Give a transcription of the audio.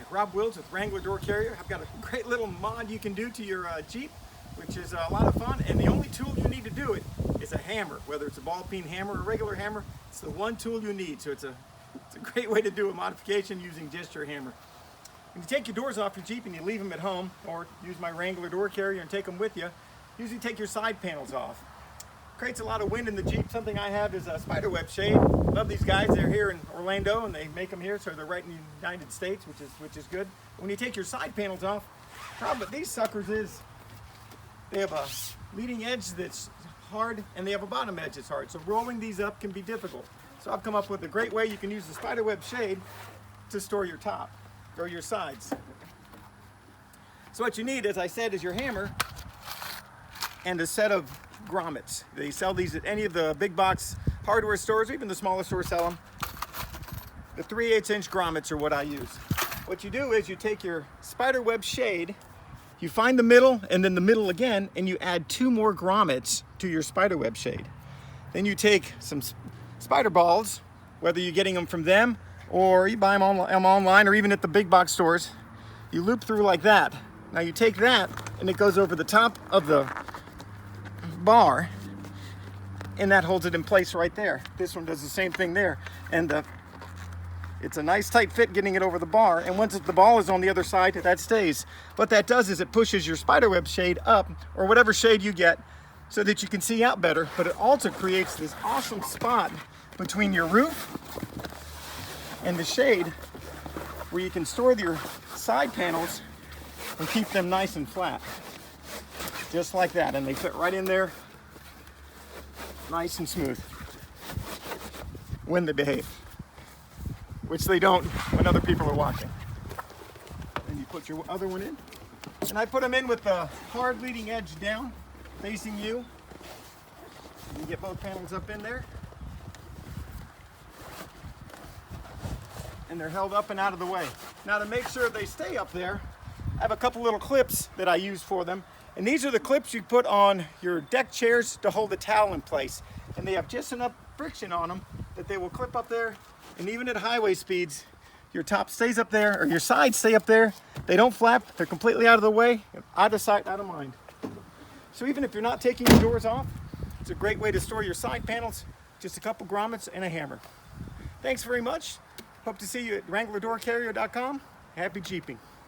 Hi, Rob Wills with Wrangler Door Carrier. I've got a great little mod you can do to your Jeep, which is a lot of fun, and the only tool you need to do it is a hammer. Whether it's a ball peen hammer or a regular hammer, it's the one tool you need. So it's a great way to do a modification using just your hammer. When you take your doors off your Jeep and you leave them at home, or use my Wrangler Door Carrier and take them with you, usually take your side panels off. Creates a lot of wind in the Jeep. Something I have is a SpiderWeb Shade. Love these guys. They're here in Orlando and they make them here, so they're right in the United States, which is good. When you take your side panels off, the problem with these suckers is they have a leading edge that's hard and they have a bottom edge that's hard. So rolling these up can be difficult. So I've come up with a great way you can use the SpiderWeb Shade to store your top or your sides. So what you need, as I said, is your hammer and a set of grommets. They sell these at any of the big box hardware stores, or even the smaller stores sell them. The 3/8 inch grommets are what I use. What you do is you take your SpiderWeb Shade, you find the middle and then the middle again, and you add 2 more grommets to your SpiderWeb Shade. Then you take some spider balls, whether you're getting them from them or you buy them online or even at the big box stores. You loop through like that. Now you take that and it goes over the top of the bar, and that holds it in place right there. This one does the same thing there, and it's a nice tight fit getting it over the bar, and once the ball is on the other side, that stays. What that does is it pushes your SpiderWeb Shade up, or whatever shade you get, so that you can see out better, but it also creates this awesome spot between your roof and the shade where you can store your side panels and keep them nice and flat. Just like that, and they fit right in there, nice and smooth, when they behave, which they don't when other people are watching. And you put your other one in, and I put them in with the hard leading edge down, facing you. You get both panels up in there, and they're held up and out of the way. Now to make sure they stay up there, I have a couple little clips that I use for them. And these are the clips you put on your deck chairs to hold the towel in place. And they have just enough friction on them that they will clip up there. And even at highway speeds, your top stays up there, or your sides stay up there. They don't flap, they're completely out of the way, out of sight, out of mind. So even if you're not taking your doors off, it's a great way to store your side panels, just a couple grommets and a hammer. Thanks very much. Hope to see you at WranglerDoorCarrier.com. Happy Jeeping.